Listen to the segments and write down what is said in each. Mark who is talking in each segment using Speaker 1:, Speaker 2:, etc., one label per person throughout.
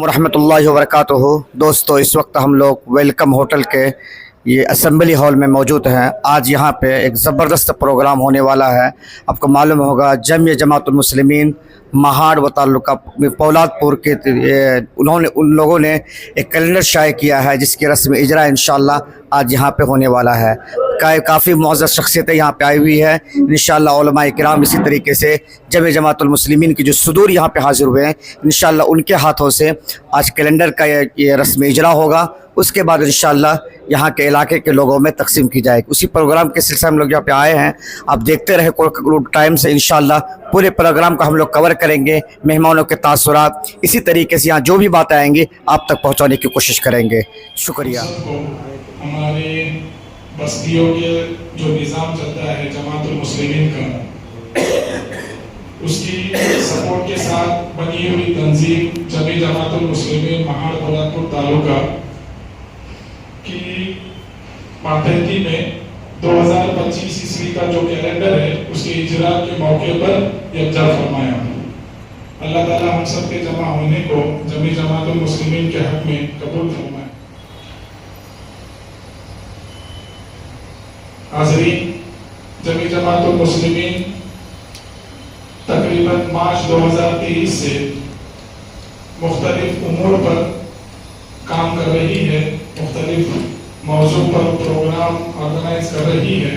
Speaker 1: ورحمۃ اللہ وبرکاتہ۔ دوستو، اس وقت ہم لوگ ویلکم ہوٹل کے یہ اسمبلی ہال میں موجود ہیں۔ آج یہاں پہ ایک زبردست پروگرام ہونے والا ہے۔ آپ کو معلوم ہوگا جماعت المسلمین مہاڑ و تعلقہ پولاد پور کے ان لوگوں نے ایک کیلنڈر شائع کیا ہے جس کی رسم اجرا انشاءاللہ آج یہاں پہ ہونے والا ہے۔ کافی معزز شخصیتیں یہاں پہ آئی ہوئی ہے انشاءاللہ، علماء کرام اسی طریقے سے جماعت المسلمین کی جو صدور یہاں پہ حاضر ہوئے ہیں انشاءاللہ ان کے ہاتھوں سے آج کیلنڈر کا یہ رسم اجرا ہوگا۔ اس کے بعد انشاءاللہ یہاں کے علاقے کے لوگوں میں تقسیم کی جائے گی۔ اسی پروگرام کے سلسلے میں ہم لوگ یہاں پہ آئے ہیں، آپ دیکھتے رہے ٹائم سے انشاءاللہ پورے پروگرام کا ہم لوگ کور کریں گے۔ مہمانوں کے تاثرات اسی طریقے سے یہاں جو بھی باتیں آئیں گی آپ تک پہنچانے کی کوشش کریں گے۔ شکریہ۔
Speaker 2: ہمارے بستیوں کے جو نظام چلتا ہے جماعت المسلمین کا، اس کی سپورٹ کے ساتھ بنی ہوئی تنظیم جماعت المسلمین مہاڑ پولاد پور تعلقہ کی ماتحتی میں 2025 عیسوی کا جو کیلنڈر ہے اس کے اجرا کے موقع پر یکجا فرمایا۔ اللہ تعالی ہم سب کے جمع ہونے کو جماعت المسلمین کے حق میں قبول فرمائے۔ حاضرین، جماعت المسلمین تقریباً مارچ 2023 سے مختلف امور پر کام کر رہی ہے، مختلف موضوع پر پروگرام آرگنائز کر رہی ہے۔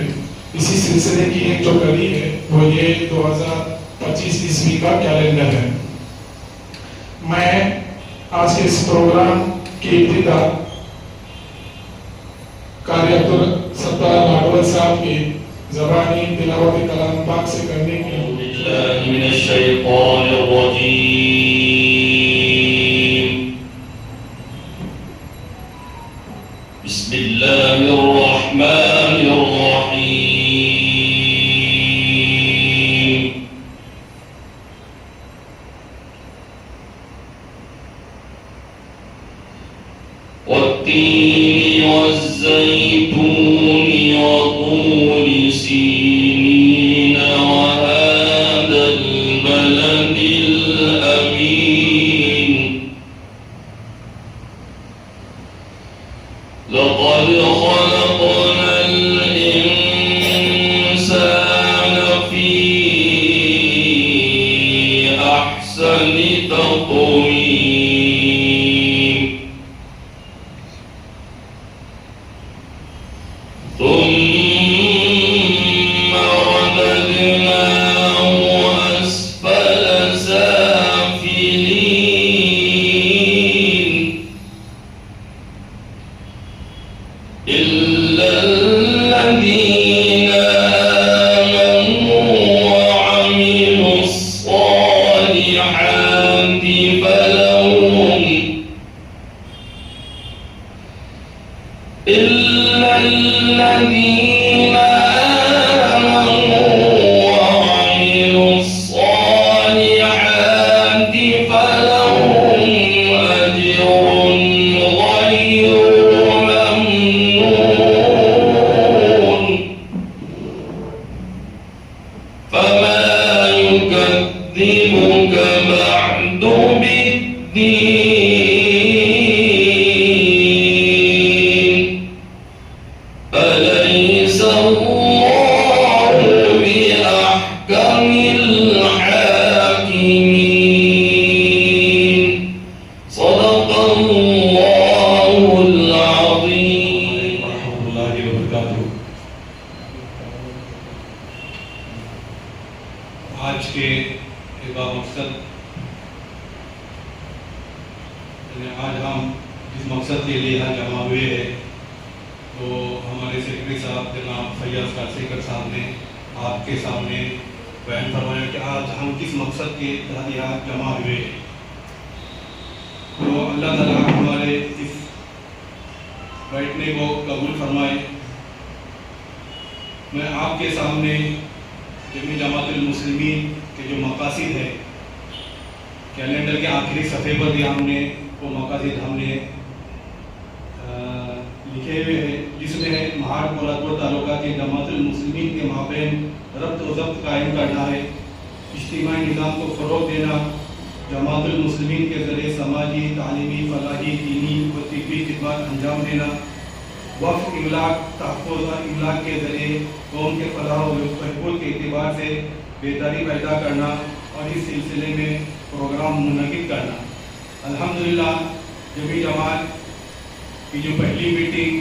Speaker 2: اسی سلسلے کی ایک جو کڑی ہے وہ یہ 2025 عیسوی کا کیلنڈر ہے۔ میں آج کے اس پروگرام کی ابتدا قاری عبدالستار لاڈوال صاحب کی زبانی تلاوت کلام پاک سے کرنے کی
Speaker 3: باللہ من الشیطان الرجیم، بسم اللہ الرحمن الرحیم، والتین والزیتون وطور سینین وهذا البلد الأمين، لقد خلقنا الإنسان في أحسن تقويم، ثم رددناه أسفل سافلين، إلا الذين آمنوا وعملوا الصالحات فلهم إلا الذين آمنوا وعملوا الصالحات فلهم أجر غير ممنون، فما يكذبك بعد بالدين، أليس الله بأحكم الحاكمين، صدق الله العظيم۔
Speaker 4: ورحمۃ اللہ وبرکاتہ۔ آج کے مقصد آج ہم جس مقصد کے لیے یہاں جمع ہوئے ہیں تو ہمارے سیکرٹری صاحب جناب فیاض کاسیکر صاحب نے آپ کے سامنے بیان فرمایا کہ آج ہم کس مقصد کے تحت یہاں جمع ہوئے ہیں۔ تو اللہ تعالیٰ ہمارے اس بیٹھنے کو قبول فرمائے۔ میں آپ کے سامنے جماعت المسلمین کے جو مقاصد ہے کیلنڈر کے آخری صفحے پر بھی ہم نے وہ مقاصد ہم نے لکھے ہوئے ہیں، جس میں ہے مہاڑ پولاد پور تعلقہ کے جماعت المسلمین کے مابین ربط و ضبط قائم کرنا ہے، اجتماعی نظام کو فروغ دینا، जमात मुस्लिमीन के ज़रिए समाजी, तालीमी, फलाही, दीनी व तिब्बी खिदमत अंजाम देना, वक्फ इमलाक तहफ़्फ़ुज़ और इमलाक के ज़रिए कौम के फलाह व बहबूद के एतबार से बेहतरी पैदा करना और इस सिलसिले में प्रोग्राम मुनक़िद करना। अल्हम्दुलिल्लाह जमी जमात की जो पहली मीटिंग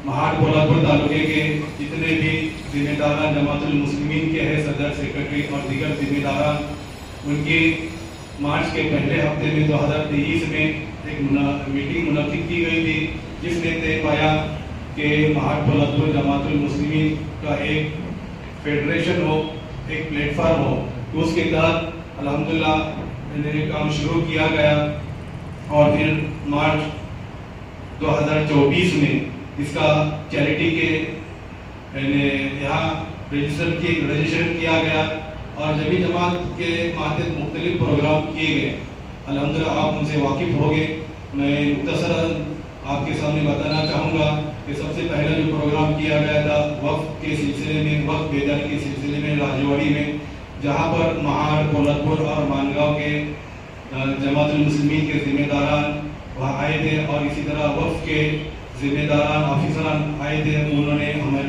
Speaker 4: महाड़ कोल्हापुर तालुके के जितने भी ज़िम्मेदारान जमातुल मुस्लिमीन के हैं, सदर, सेक्रेटरी और दीगर ज़िम्मेदारान, उनकी मार्च के पहले हफ्ते में 2023 में एक मीटिंग मुनक़िद की गई थी, जिसने तय पाया कि महाड़ कोल्हापुर जमातुल मुस्लिमीन का एक फेडरेशन हो, एक प्लेटफार्म हो। तो उसके तहत अल्हम्दुलिल्लाह काम शुरू किया गया और फिर मार्च 2024 में इसका चैरिटी के यहाँ रजिस्ट्रेशन किया गया और जमी जमात के मातहत मुख्तलिफ प्रोग्राम किए गए। अल्हम्दुलिल्लाह आप उनसे वाकिफ़ हो गए। मैं मुख्तसरन आपके सामने बताना चाहूँगा कि सबसे पहला जो प्रोग्राम किया गया था वक्फ के सिलसिले में, वक्फ बेदारी के सिलसिले में राजवाड़ी में, जहाँ पर महाड़, कोल्हापुर और मानगांव के जमातुल मुस्लिमीन के ज़िम्मेदारान वहाँ आए थे और इसी तरह वक्फ के ज़िम्मेदारान ऑफिसरान आए थे, उन्होंने हमारे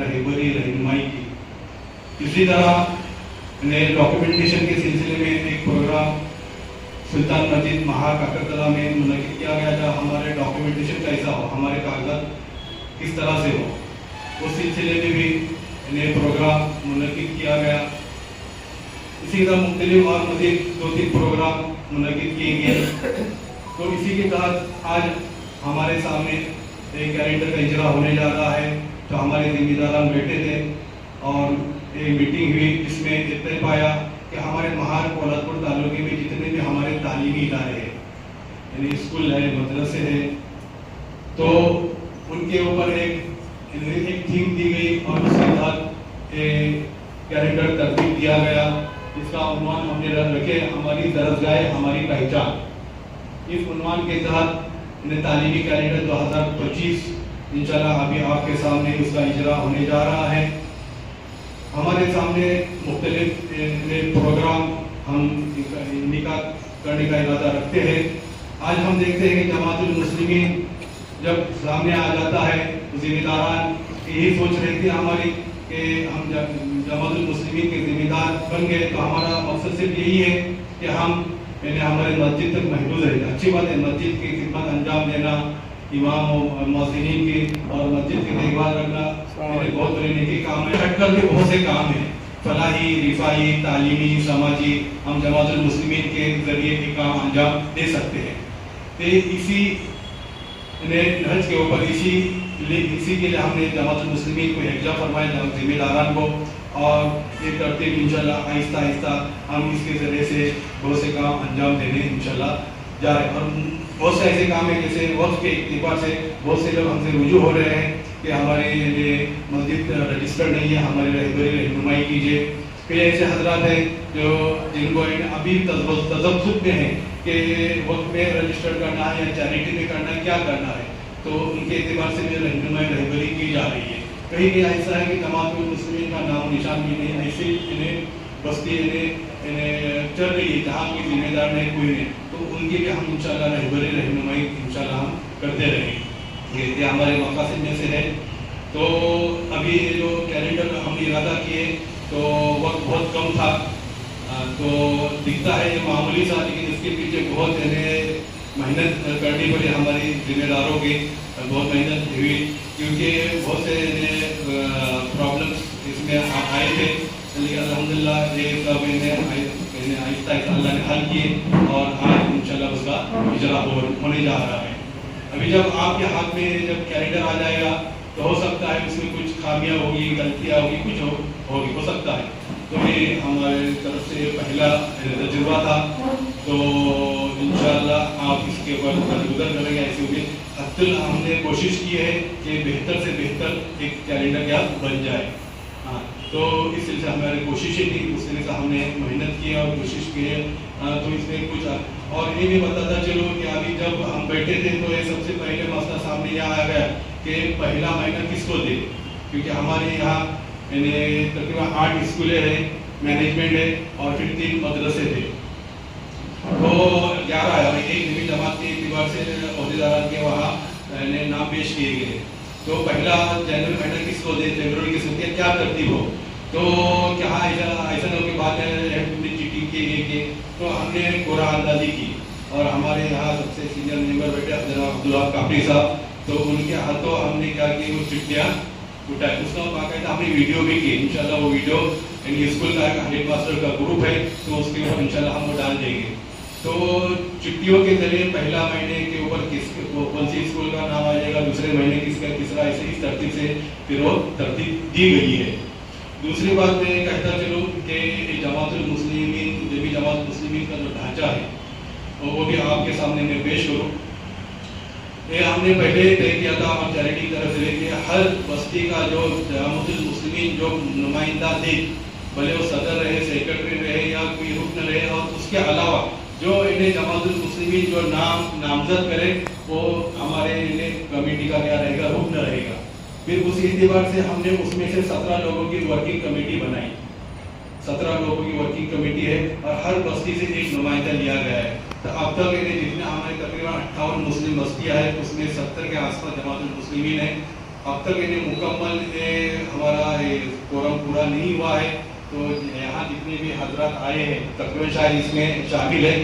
Speaker 4: रहनुमाई की। इसी तरह डॉक्यूमेंटेशन के सिलसिले में एक प्रोग्राम सुल्तान मस्जिद महाड़ काकरतला में मुनक़िद किया गया था। हमारे डॉक्यूमेंटेशन कैसा हो, हमारे कागजात किस तरह से हो, उस सिलसिले में भी प्रोग्राम मुनक़िद किया गया। इसी तरह मुख्तलिफ और मज़ीद 2-3 प्रोग्राम मुनक़िद किए गए। तो इसी के तहत आज हमारे सामने एक कैलेंडर का इजरा होने जा रहा है। तो हमारे ज़िम्मेदारान बैठे थे और एक मीटिंग हुई, जिसमें तय पाया कि हमारे महाड़ कोल्हापुर तालुके में जितने भी हमारे तालीमी इदारे हैं, यानी स्कूल है, मदरसे हैं, तो उनके ऊपर एक थीम दी गई और उसके तहत कैलेंडर तरतीब दिया गया, जिसका उन्वान हमने रखे हमारी दरजगाह हमारी पहचान। इस उन्वान के तहत तालीमी कैलेंडर 2025 इंशाल्लाह अभी आपके सामने उसका इजरा होने जा रहा है। हमारे सामने मुख्तलिफ प्रोग्राम हम इनका करने का इरादा रखते हैं। आज हम देखते हैं कि जमातुल मुस्लिमीन जब सामने आ जाता है तो ज़िम्मेदारान यही सोच रही थी हमारी कि हम जमातुल मुस्लिमीन के ज़िम्मेदार बन गए तो हमारा मकसद सिर्फ यही है कि हम हमारे मस्जिद तक महदूद रहेगा। अच्छी बात है, मस्जिद की खिदमत अंजाम देना, इमाम और मौज़िनीन की और मस्जिद की देखभाल रखना बहुत बड़े नेकी काम है। हटकर भी बहुत से काम हैं, फलाही, रिफाई, तालीमी, समाजी, हम जमातुल मुस्लिमीन के ज़रिए भी काम अंजाम दे सकते हैं। तो इसी नहज के ऊपर इसी के लिए हमने जमातुल मुस्लिमीन को एकजा फरमाया, ज़िम्मेदारान को, और ये तरतीब इंशाल्लाह आहिस्ता आहिस्ता हम इसके ज़रिए से बहुत से काम अंजाम देने इंशाल्लाह जा रहे हैं। और बहुत से ऐसे काम हैं जैसे वक्फ के एतबार से बहुत से लोग हमसे रुजू हो रहे हैं कि हमारे ये मस्जिद रजिस्टर्ड नहीं है, हमारे रहनुमाई कीजिए। फिर ऐसे हजरात हैं जो जिनको अभी तजब्जुब में है कि वक्त में रजिस्टर करना है या चैरिटी में करना है, क्या करना है, तो उनके एतबार से भी रहबरी की जा रही है। कहीं कहीं ऐसा है कि जमातुल मुस्लिमीन का नाम निशान भी नहीं, ऐसे इन्हें बस्ती इन्हें चल रही है जहाँ कोई जिम्मेदार नहीं, कोई नहीं, तो उनकी भी हम इंशाल्लाह रहनुमाई इंशाल्लाह हम करते रहेंगे। ये हमारे मकासद में से है। तो अभी जो कैलेंडर का हम इरादा किए तो वक्त बहुत कम था, तो दिखता है ये मामूली सा, लेकिन इसके पीछे बहुत मेहनत करनी पड़ी हमारी जिम्मेदारों की, बहुत मेहनत हुई क्योंकि बहुत से प्रॉब्लम्स इसमें आए थे, लेकिन अल्हम्दुलिल्लाह ये सब इन्हें आहिस्ता आहिस्ता अल्लाह ने हल किए और आज इंशाल्लाह उसका इजरा होने जा रहा है। अभी जब आपके हाथ में जब कैलेंडर आ जाएगा तो हो सकता है उसमें कुछ खामियां होगी, गलतियां होगी, कुछ होगी, हो सकता है। तो ये हमारे तरफ से पहला तजुर्बा था, तो इंशाल्लाह आप इसके ऊपर गुजर करेंगे। ऐसे हुए हमने कोशिश की है कि बेहतर से बेहतर एक कैलेंडर क्या बन जाए। हाँ, तो इस सिलसिले से हमारी कोशिशें थी, उस सिलसिले से हमने मेहनत की और कोशिश की है। तो इसमें कुछ और ये भी बताता चलो कि अभी जब हम बैठे थे तो ये सबसे पहले मसला सामने यह आ गया कि पहला महीना किसको दे, क्योंकि हमारे यहाँ तकरीबन 8 स्कूलें हैं, मैनेजमेंट है और फिर 3 मदरसे थे। वो 11 एक नवी जमात के एतबार से अहदेदार के वहाँ नाम पेश किए गए। तो पहला जनरल मैटर किसको दे, फेब्रुवरी की सूची क्या तरतीब हो, तो क्या ऐसा के बाद में चिट्ठी की तो हमने पूरा अंदाजी की और हमारे यहाँ सबसे सीनियर मेंबर बैठे अब्दुल्ला काफी साहब, तो उनके हाथों हमने क्या की वो चिट्ठियाँ उठाई। उसका बाकायदा हमने वीडियो भी की, इंशाल्लाह वो वीडियो यानी स्कूल का हेड मास्टर का ग्रुप है तो उसके ऊपर इंशाल्लाह हम वो डाल देंगे। तो चिट्ठियों के जरिए पहला महीने के ऊपर कौन सी स्कूल का नाम आ जाएगा, दूसरे महीने किसका तीसरा, ऐसे इस तरतीब से फिर वो तरतीब दी गई है। दूसरी बात मैं कहता चलूँ कि जमातुल मुस्लिमीन जमी जमात मुस्लिमीन का जो ढांचा है वो भी आपके सामने मैं पेश करूँ। ये हमने पहले तय किया था और चैरिटी की तरफ से लेके हर बस्ती का जो जमातुल मुस्लिमीन जो नुमाइंदा थे, भले वो सदर रहे, सेक्रेटरी रहे या कोई रुकन रहे, और उसके अलावा जो इन्हें जमातुल मुस्लिमीन जो नामजद करे वो हमारे कमेटी का क्या रहेगा, रुकन रहेगा। फिर उस एतबार से हमने उसमें से 17 लोगों की वर्किंग कमेटी बनाई, 17 लोगों की वर्किंग कमेटी है और हर बस्ती से एक नुमाइंदा लिया गया है। तो अब तक इन्हें जितने हमारे तकरीबन 58 मुस्लिम बस्तियाँ हैं उसमें 70 के आसपास जमातुल मुस्लिमीन है। अब तक इन्हें मुकम्मल हमारा कोरम पूरा नहीं हुआ है, तो यहाँ जितने भी हजरत आए हैं तकरीबन शायद इसमें शामिल है,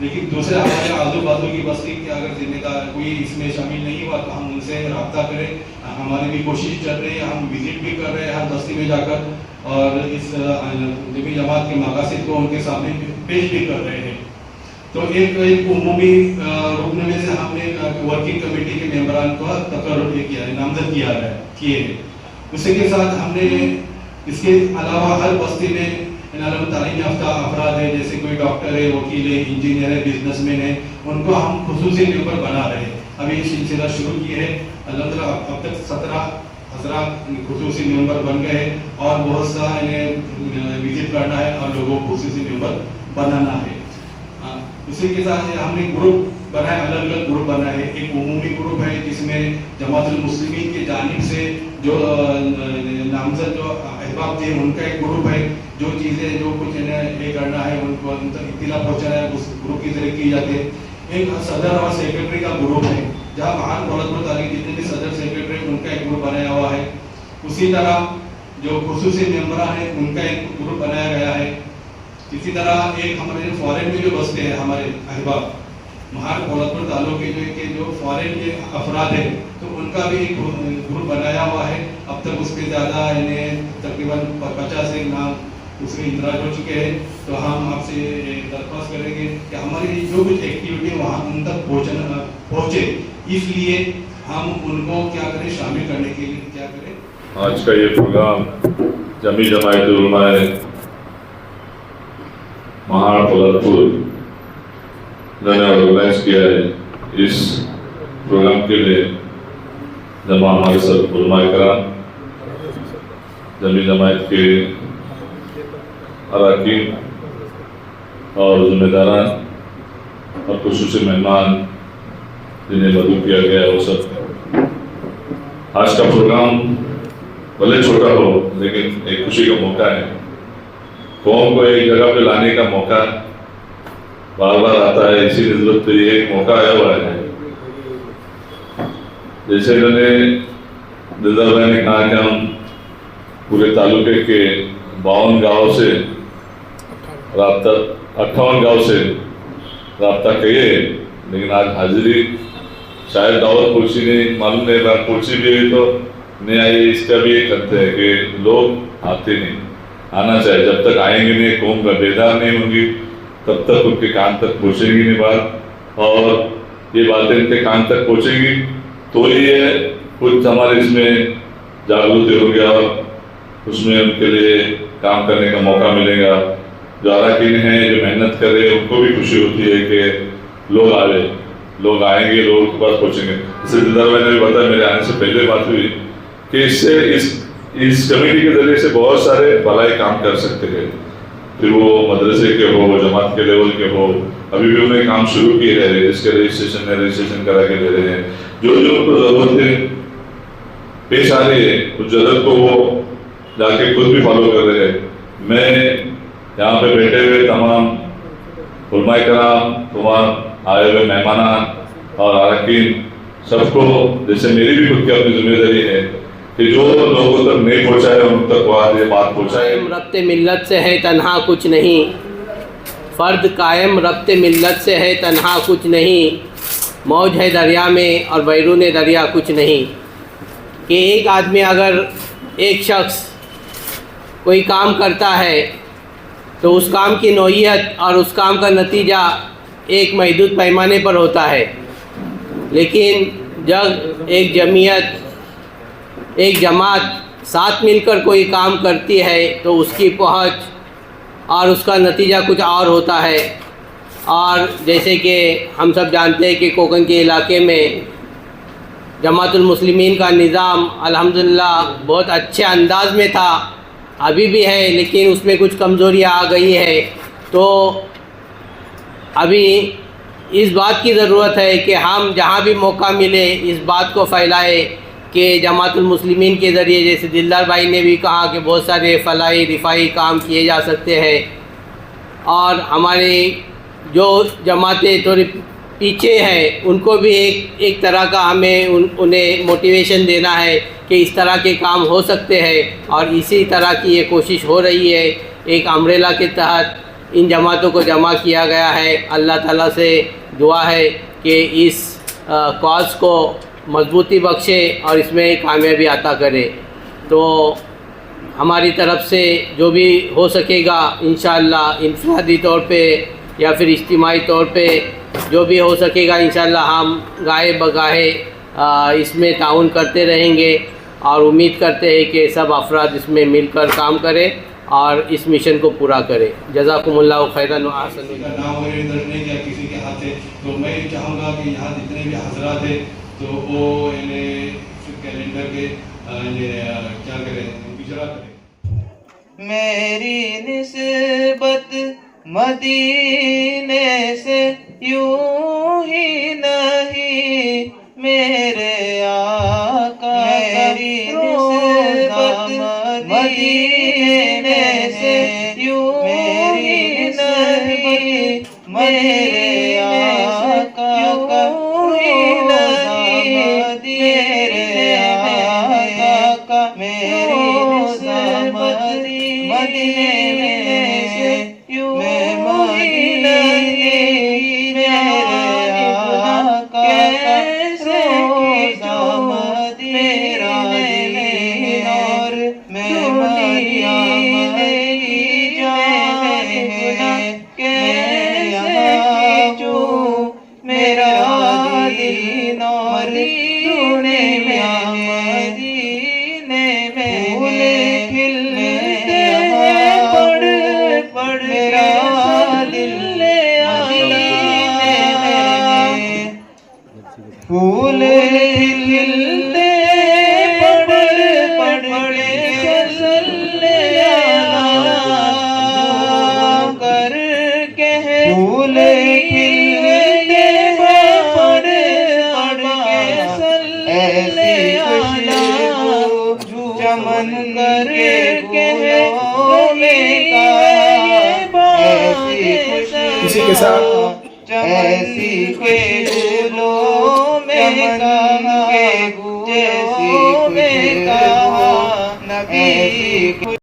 Speaker 4: लेकिन दूसरे हमारे आजू बाजू की बस्ती के अगर जिम्मेदार कोई इसमें शामिल नहीं हुआ तो हम उनसे रब्ता करें। हमारी भी कोशिश चल रही है, हम विजिट भी कर रहे हैं हर बस्ती में जाकर और इस जमी जमात के मकासद को उनके सामने पेश भी कर रहे हैं। तो एक उमूमी रुकन में से हमने वर्किंग कमेटी के मेंबरान को तकर्रुर किया है, नामजद किए हैं। उसी के साथ हमने इसके अलावा हर बस्ती में तालीम याफ्ता अफराद है, जैसे कोई डॉक्टर है, वकील है, इंजीनियर है, बिजनेसमैन है, उनको हम खुसूसी मेंबर बना रहे हैं। अभी ये सिलसिला शुरू किए है, अल्हम्दुलिल्लाह अब तक 17 हजरात खुसूसी मेंबर बन गए हैं और बहुत सा इन्हें विजिट करना है और लोगों को खुसूसी मेंबर बनाना है। उसी के साथ हमने ग्रुप बनाए, अलग अलग ग्रुप बनाए हैं। एक उमूमी ग्रुप है जिसमें जमातुल मुस्लिमीन की जानिब से जो नामजद जो अहबाब थे उनका एक ग्रुप है, जो चीज़ें जो कुछ इन्हें ये करना है उनको उन तक इत्तिला पहुँचाना है उस ग्रुप के जरिए की जाती है। एक सदर और सेक्रेटरी का ग्रुप है, जहाँ महान दौलतपुर तालीम जितने भी सदर सेक्रेटरी उनका एक ग्रुप बनाया हुआ है। उसी तरह जो खुसूसी मेंबरान है उनका एक ग्रुप बनाया गया है। इसी तरह एक हमारे फॉरेन में जो बसते हैं हमारे अहबाब महान दौलतपुर तालुके के जो फॉरेन के अफराद है तो उनका भी एक ग्रुप बनाया हुआ है। अब तक उसके ज़्यादा इन्हें तकरीबन 50 एक नाम उसमें इंतराज हो चुके हैं। तो हम आपसे दरख्वास्त करेंगे कि हमारी जो कुछ एक्टिविटी वहाँ उन तक पहुँचे, इसलिए हम उनको क्या करें, शामिल करने के लिए क्या करें।
Speaker 5: आज का ये प्रोग्राम जमी जमायत उलमाए महाड़ दौलतपुर ने ऑर्गेनाइज किया है। इस प्रोग्राम के लिए जमा हमारे सब उलमाए कराम, जमी जमायत के अरकान और जिम्मेदारान और खुसूसी मेहमान जिन्हें मदऊ किया गया वो सब। आज का प्रोग्राम भले छोटा हो लेकिन एक खुशी का मौका है, कौम को एक जगह पे लाने का मौका बार बार आता है। इसी नस्बत पे ये एक मौका आया हुआ है। जैसे इन्होंने दिलदार भाई ने कहा कि हम पूरे तालुके के 52 गाँव से राब्ता 58 गाँव से राब्ता किए, लेकिन आज हाजिरी शायद दावत पुरसी ने मालूम नहीं, बात पुरसी भी हुई तो नहीं आई। इसका भी एक करते हैं कि लोग आते नहीं, आना चाहिए। जब तक आएंगे नहीं, कौम का बेदार नहीं होंगी, तब तक उनके कान तक पहुँचेंगी नहीं बात, और ये बातें इनके कान तक पहुँचेंगी तो ये कुछ हमारे इसमें जागरूक होंगे और उसमें उनके लिए काम करने का मौका मिलेगा। जो अरकान हैं, जो मेहनत कर रहे हैं, उनको भी खुशी होती है कि लोग आ रहे, लोग आएंगे, लोगों के पास पहुँचेंगे। जैसे दिलदार भाई ने भी बताया, मेरे आने से पहले बात हुई कि इससे इस कमेटी के जरिए से बहुत सारे भलाई काम कर सकते हैं। फिर वो मदरसे के हो, जमात के लेवल के हो, अभी भी उन्हें काम शुरू किए रहे हैं, जिसके रजिस्ट्रेशन करा के दे रहे हैं। जो जो उनको जरूरतें पेश आ रही है उस जरूरत को वो जाके खुद भी फॉलो कर रहे हैं। मैं यहाँ पे बैठे हुए तमाम علماء کرام، تمام آئے ہوئے مہمانان اور اراکین سب کو، جیسے میری بھی خود کی اپنی ذمہ داری ہے کہ جو لوگوں تک نہیں پہنچائے ان تک وہ یہ بات پہنچائے.
Speaker 6: ربط ملت سے ہے تنہا کچھ نہیں، فرد قائم ربط ملت سے ہے تنہا کچھ نہیں، موج ہے دریا میں اور بیرون دریا کچھ نہیں. کہ ایک آدمی اگر ایک شخص کوئی کام کرتا ہے تو اس کام کی نوعیت اور اس کام کا نتیجہ ایک محدود پیمانے پر ہوتا ہے، لیکن جب ایک جمعیت، ایک جماعت ساتھ مل کر کوئی کام کرتی ہے تو اس کی پہنچ اور اس کا نتیجہ کچھ اور ہوتا ہے. اور جیسے کہ ہم سب جانتے ہیں کہ کوکن کے علاقے میں جماعت المسلمین کا نظام الحمدللہ بہت اچھے انداز میں تھا، ابھی بھی ہے، لیکن اس میں کچھ کمزوریاں آ گئی ہے. تو ابھی اس بات کی ضرورت ہے کہ ہم جہاں بھی موقع ملے اس بات کو پھیلائے کہ جماعت المسلمین کے ذریعے، جیسے دلدار بھائی نے بھی کہا کہ بہت سارے فلاحی رفاہی کام کیے جا سکتے ہیں، اور ہماری جو جماعتیں تھوڑی پیچھے ہیں ان کو بھی ایک طرح کا ہمیں انہیں موٹیویشن دینا ہے کہ اس طرح کے کام ہو سکتے ہیں. اور اسی طرح کی یہ کوشش ہو رہی ہے. ایک امبریلا کے تحت ان جماعتوں کو جمع کیا گیا ہے. اللہ تعالیٰ سے دعا ہے کہ اس کاز کو مضبوطی بخشے اور اس میں کامیابی عطا کرے. تو ہماری طرف سے جو بھی ہو سکے گا انشاءاللہ انفرادی طور پہ یا پھر اجتماعی طور پہ جو بھی ہو سکے گا انشاءاللہ ہم گاہے بگاہے اس میں تعاون کرتے رہیں گے، اور امید کرتے ہیں کہ سب افراد اس میں مل کر کام کریں اور اس مشن کو پورا کریں. جزاکم اللہ خیراً و احسن.
Speaker 4: کا نام میرے درج نہیں کیا کسی کے ہاتھ ہے، تو میں چاہوں گا کہ یہاں جتنے بھی حضرات ہیں تو وہ کیلنڈر کے کیا کریں، اجرا کریں.
Speaker 7: میری نسبت مدینے سے یوں ہی نہیں میرے آقا، میری نسبت مدینے سے یوں ہی نہیں میرے آقا، یوں ہی نہیں میرے آقا، میری نسبت مدینے سے یوں ہی نہیں میرے آقا، کیسے میرا دل اور میں مدینے کی جان ہے، کیسے جو میرا دل اور رونے میں مدینے میں کھلتے ہیں پڑھ پڑھ میرا دل پھول کھلتے پڑھ پڑھ کر کے پھول کھلتے پڑھ پڑھ ایسی خوشبو چمن کر کے
Speaker 2: اسی کے ساتھ
Speaker 7: ایسی خوشبو میں کہا جیسی خوشبو نبی